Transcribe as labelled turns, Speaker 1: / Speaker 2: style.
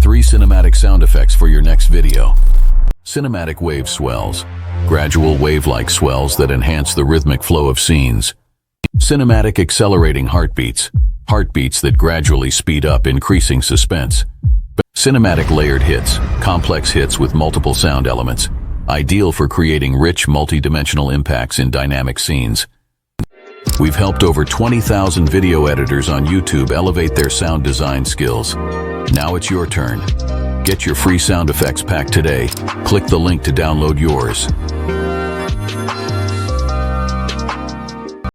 Speaker 1: 3 cinematic sound effects for your next video. Cinematic wave swells. Gradual wave-like swells that enhance the rhythmic flow of scenes. Cinematic accelerating heartbeats. Heartbeats that gradually speed up, increasing suspense. Cinematic layered hits. Complex hits with multiple sound elements. Ideal for creating rich, multi-dimensional impacts in dynamic scenes. We've helped over 20,000 video editors on YouTube elevate their sound design skills. Now it's your turn. Get your free sound effects pack today. Click the link to download yours.